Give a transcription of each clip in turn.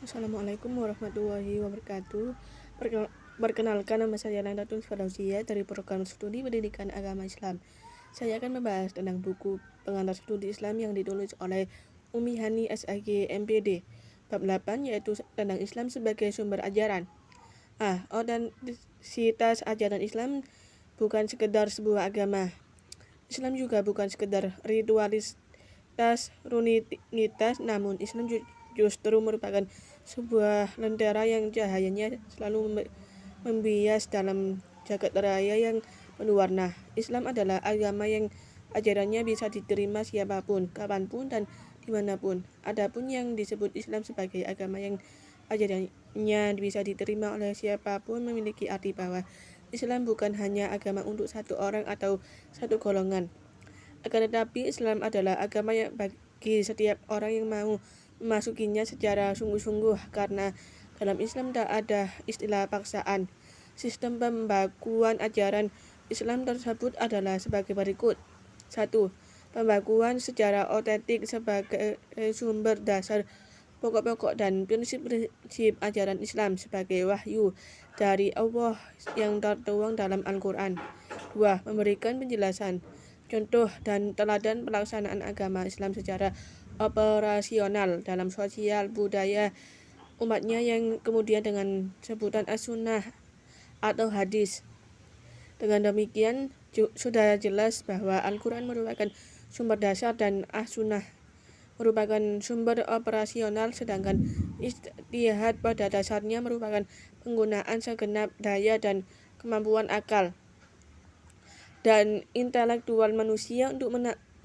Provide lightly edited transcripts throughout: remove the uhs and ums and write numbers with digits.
Assalamualaikum warahmatullahi wabarakatuh. Perkenalkan, nama saya Naindatul Fardausia dari Program Studi Pendidikan Agama Islam. Saya akan membahas tentang buku pengantar studi Islam yang ditulis oleh Umi Hani SAG MPD. Bab 8 yaitu tentang Islam sebagai sumber ajaran. Otentisitas ajaran Islam bukan sekedar sebuah agama. Islam juga bukan sekedar rutinitas, namun Islam justru merupakan sebuah lentera yang cahayanya selalu membias dalam jagat raya yang penuh warna. Islam adalah agama yang ajarannya bisa diterima siapapun, kapanpun, dan dimanapun. Adapun yang disebut Islam sebagai agama yang ajarannya bisa diterima oleh siapapun memiliki arti bahwa Islam bukan hanya agama untuk satu orang atau satu golongan. Akan tetapi Islam adalah agama yang bagi setiap orang yang mau memasukinya secara sungguh-sungguh, karena dalam Islam tak ada istilah paksaan. Sistem pembakuan ajaran Islam tersebut adalah sebagai berikut. 1. Pembakuan secara otentik sebagai sumber dasar pokok-pokok dan prinsip-prinsip ajaran Islam sebagai wahyu dari Allah yang tertuang dalam Al-Quran. 2. Memberikan penjelasan, contoh, dan teladan pelaksanaan agama Islam secara operasional dalam sosial budaya umatnya yang kemudian dengan sebutan as-sunnah atau hadis. Dengan demikian sudah jelas bahwa Al-Quran merupakan sumber dasar dan as-sunnah merupakan sumber operasional, sedangkan ijtihad pada dasarnya merupakan penggunaan segenap daya dan kemampuan akal dan intelektual manusia untuk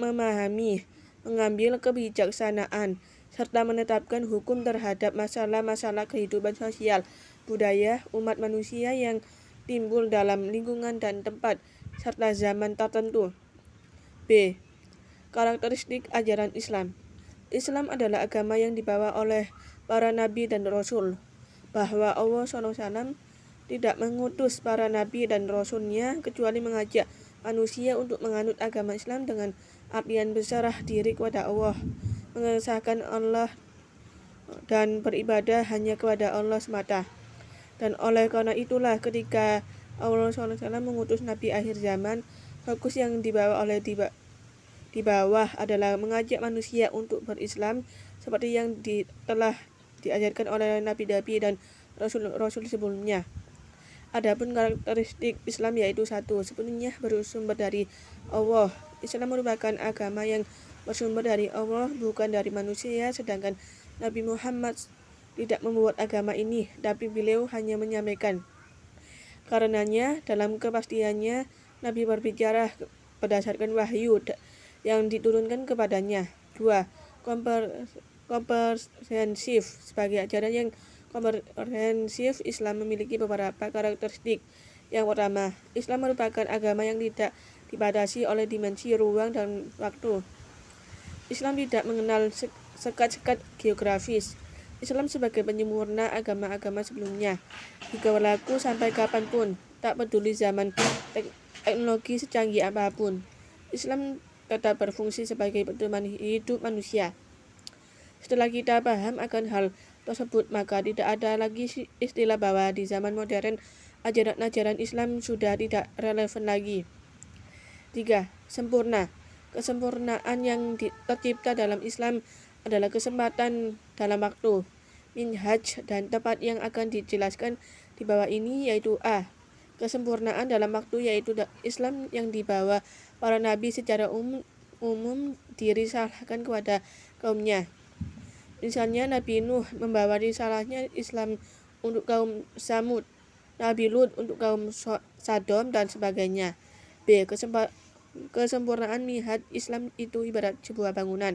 memahami, mengambil kebijaksanaan, serta menetapkan hukum terhadap masalah-masalah kehidupan sosial budaya umat manusia yang timbul dalam lingkungan dan tempat serta zaman tertentu. B. Karakteristik ajaran Islam. Islam adalah agama yang dibawa oleh para nabi dan rasul, bahwa Allah SAW tidak mengutus para nabi dan rasulnya kecuali mengajak manusia untuk menganut agama Islam dengan artian berserah diri kepada Allah, mengesahkan Allah dan beribadah hanya kepada Allah semata. Dan oleh karena itulah ketika Allah SAW mengutus Nabi akhir zaman, fokus yang dibawa di bawah adalah mengajak manusia untuk berislam seperti yang telah diajarkan oleh nabi-nabi dan rasul-rasul sebelumnya. Adapun karakteristik Islam yaitu 1. Sepenuhnya bersumber dari Allah. Islam merupakan agama yang bersumber dari Allah, bukan dari manusia, sedangkan Nabi Muhammad tidak membuat agama ini, tapi beliau hanya menyampaikan. Karenanya, dalam kepastiannya, Nabi berbicara berdasarkan wahyu yang diturunkan kepadanya. 2. Komprehensif. Sebagai ajaran yang komprehensif, Islam memiliki beberapa karakteristik. Yang pertama, Islam merupakan agama yang tidak dibatasi oleh dimensi ruang dan waktu. Islam tidak mengenal sekat-sekat geografis. Islam sebagai penyempurna agama-agama sebelumnya, juga berlaku sampai kapanpun, tak peduli zaman teknologi secanggih apapun. Islam tetap berfungsi sebagai pedoman hidup manusia. Setelah kita paham akan hal tersebut, maka tidak ada lagi istilah bahwa di zaman modern ajaran-ajaran Islam sudah tidak relevan lagi. 3. Sempurna. Kesempurnaan yang tercipta dalam Islam adalah kesempatan dalam waktu, minhaj, dan tempat yang akan dijelaskan di bawah ini, yaitu A. Kesempurnaan dalam waktu, yaitu Islam yang dibawa para nabi secara umum dirisalahkan kepada kaumnya. Misalnya Nabi Nuh membawa risalahnya Islam untuk kaum Samud, Nabi Lut untuk kaum Sodom, dan sebagainya. B. Kesempurnaan minhaj. Islam itu ibarat sebuah bangunan.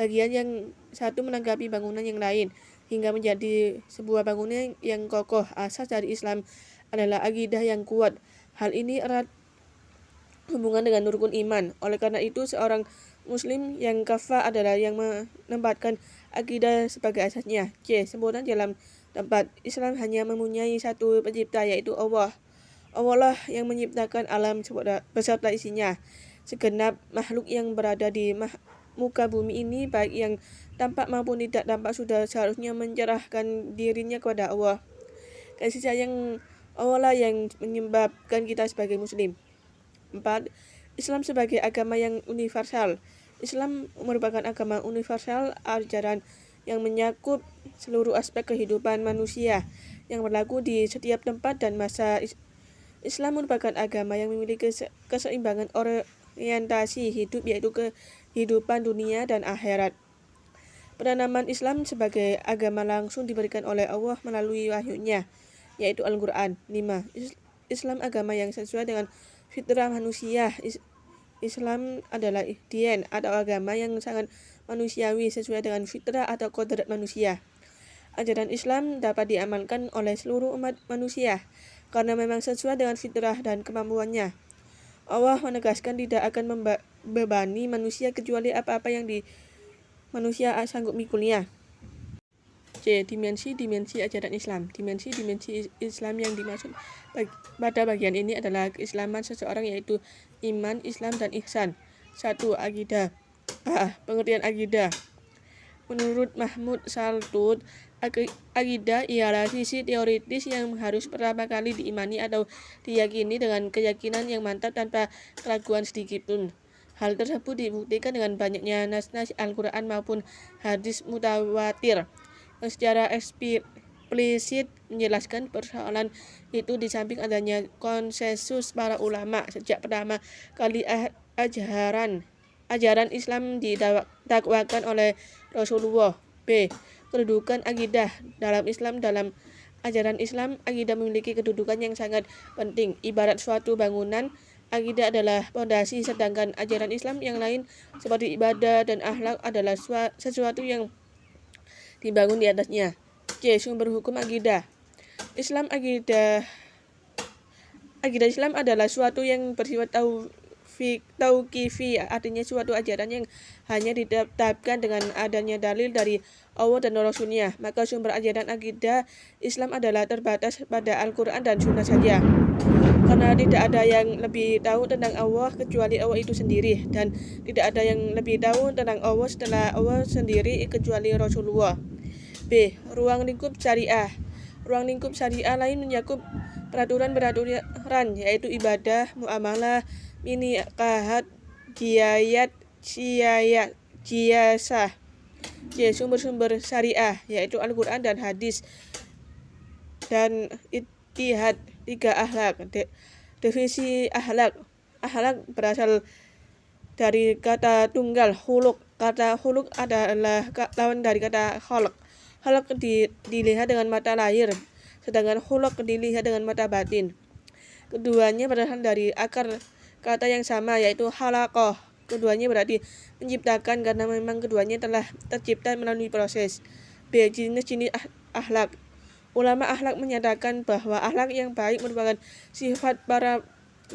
Bagian yang satu melengkapi bangunan yang lain hingga menjadi sebuah bangunan yang kokoh. Asas dari Islam adalah akidah yang kuat. Hal ini erat hubungan dengan rukun iman. Oleh karena itu, seorang Muslim yang kafah adalah yang menempatkan akidah sebagai asasnya. C. Sempurna dalam tempat. Islam hanya mempunyai satu pencipta, yaitu Allah. Allah lah yang menciptakan alam beserta isinya. Segenap makhluk yang berada di muka bumi ini, baik yang tampak maupun tidak tampak, sudah seharusnya menyerahkan dirinya kepada Allah. Kasih sayang Allah lah yang menyebabkan kita sebagai muslim. 4. Islam sebagai agama yang universal. Islam merupakan agama universal, ajaran yang menyakup seluruh aspek kehidupan manusia yang berlaku di setiap tempat dan masa. Islam merupakan agama yang memiliki keseimbangan orientasi hidup, yaitu kehidupan dunia dan akhirat. Penanaman Islam sebagai agama langsung diberikan oleh Allah melalui wahyu-Nya, yaitu Al-Quran. 5. Islam agama yang sesuai dengan fitrah manusia. Islam adalah dien atau agama yang sangat manusiawi, sesuai dengan fitrah atau kodrat manusia. Ajaran Islam dapat diamalkan oleh seluruh umat manusia karena memang sesuai dengan fitrah dan kemampuannya. Allah menegaskan tidak akan membebani manusia kecuali apa-apa yang manusia sanggup mikulnya. C. Dimensi ajaran Islam. Dimensi Islam yang dimaksud pada bagian ini adalah keislaman seseorang, yaitu iman, Islam, dan ihsan. 1. Akidah. Pengertian akidah. Menurut Mahmud Saltut, akidah ialah sisi teoritis yang harus pertama kali diimani atau diyakini dengan keyakinan yang mantap tanpa keraguan sedikitpun. Hal tersebut dibuktikan dengan banyaknya nas-nas Al-Quran maupun hadis mutawatir yang secara eksplisit menjelaskan persoalan itu, di samping adanya konsensus para ulama sejak pertama kali ajaran Islam didakwakan oleh Rasulullah. B. Kedudukan akidah dalam Islam. Dalam ajaran Islam, akidah memiliki kedudukan yang sangat penting. Ibarat suatu bangunan, akidah adalah fondasi, sedangkan ajaran Islam yang lain seperti ibadah dan akhlak adalah sesuatu yang dibangun di atasnya. C. Sumber hukum akidah. Akidah Islam adalah suatu yang bersifat tauqifi, artinya suatu ajaran yang hanya ditetapkan dengan adanya dalil dari Allah dan Rasul-Nya. Maka sumber ajaran akidah Islam adalah terbatas pada Al-Quran dan Sunnah saja. Karena tidak ada yang lebih tahu tentang Allah kecuali Allah itu sendiri, dan tidak ada yang lebih tahu tentang Allah setelah Allah sendiri kecuali Rasulullah. B. Ruang lingkup syariah. Ruang lingkup syariah lain mencakup peraturan, yaitu ibadah, muamalah, nikahat, jiyayat, jiyasah. C. Sumber-sumber syariah, yaitu Al-Quran dan hadis dan ittihad. 3. Akhlak. Definisi akhlak. Akhlak berasal dari kata tunggal khuluq. Kata khuluq adalah lawan dari kata khalq. Khalq dilihat dengan mata lahir, sedangkan khuluq dilihat dengan mata batin. Keduanya berasal dari akar kata yang sama, yaitu halaqah. Keduanya berarti menciptakan, karena memang keduanya telah tercipta melalui proses. B. Jenis-jenis akhlak. Ulama akhlak menyatakan bahwa akhlak yang baik merupakan sifat para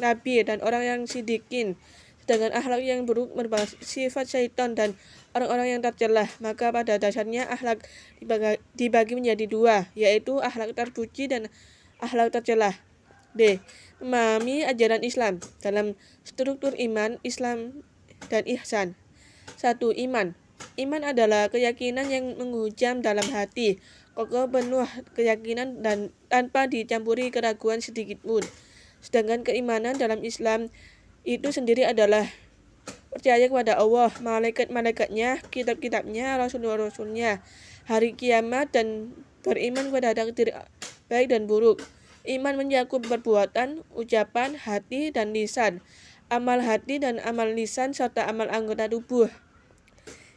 nabi dan orang yang sidikin, sedangkan akhlak yang buruk merupakan sifat syaitan dan orang-orang yang tercelah. Maka pada dasarnya akhlak dibagi menjadi dua, yaitu akhlak terpuji dan akhlak tercelah. D. Memahami ajaran Islam dalam struktur iman, Islam, dan ihsan. 1. Iman. Iman adalah keyakinan yang menghujam dalam hati, kokoh, penuh keyakinan dan tanpa dicampuri keraguan sedikitpun. Sedangkan keimanan dalam Islam itu sendiri adalah percaya kepada Allah, malaikat-malaikatnya, kitab-kitabnya, rasul-rasulnya, hari kiamat, dan beriman kepada takdir baik dan buruk. Iman mencakup perbuatan, ucapan, hati, dan lisan, amal hati dan amal lisan, serta amal anggota tubuh.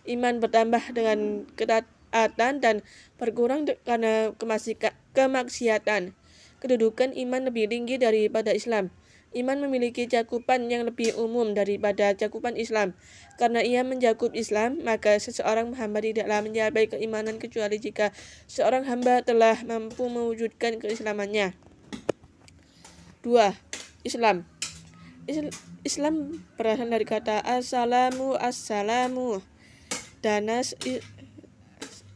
Iman bertambah dengan ketaatan dan berkurang karena kemaksiatan. Kedudukan iman lebih tinggi daripada Islam. Iman memiliki cakupan yang lebih umum daripada cakupan Islam. Karena ia mencakup Islam, maka seseorang hamba tidaklah mencapai keimanan kecuali jika seorang hamba telah mampu mewujudkan keislamannya. 2. Islam. Islam berasal dari kata assalamu danas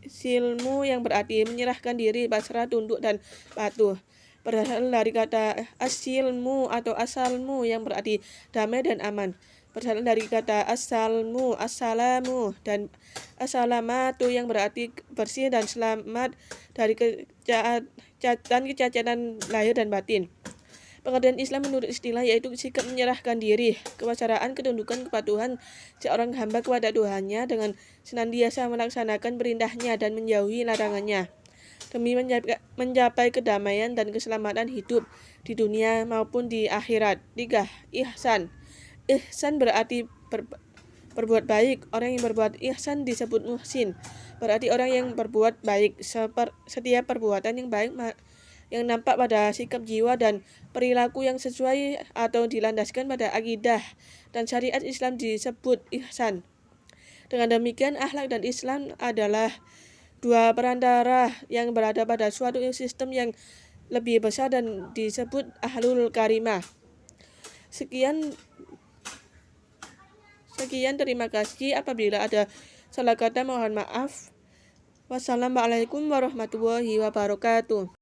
silmu, yang berarti menyerahkan diri, pasrah, tunduk, dan patuh. Berasal dari kata asilmu atau asalmu, yang berarti damai dan aman. berasal dari kata assalamu dan assalamatu yang berarti bersih dan selamat dari kecacatan lahir dan batin. Pengertian Islam menurut istilah yaitu sikap menyerahkan diri, kewasaraan, ketundukan, kepatuhan seorang hamba kepada Tuhannya dengan senantiasa melaksanakan perintahnya dan menjauhi larangannya demi mencapai kedamaian dan keselamatan hidup di dunia maupun di akhirat. 3. Ihsan. Ihsan berarti berbuat baik. Orang yang berbuat ihsan disebut muhsin, berarti orang yang berbuat baik. Setiap perbuatan yang baik yang nampak pada sikap jiwa dan perilaku yang sesuai atau dilandaskan pada akidah dan syariat Islam disebut ihsan. Dengan demikian, akhlak dan Islam adalah dua perantara yang berada pada suatu sistem yang lebih besar dan disebut ahlul karimah. Sekian, terima kasih. Apabila ada salah kata mohon maaf. Wassalamualaikum warahmatullahi wabarakatuh.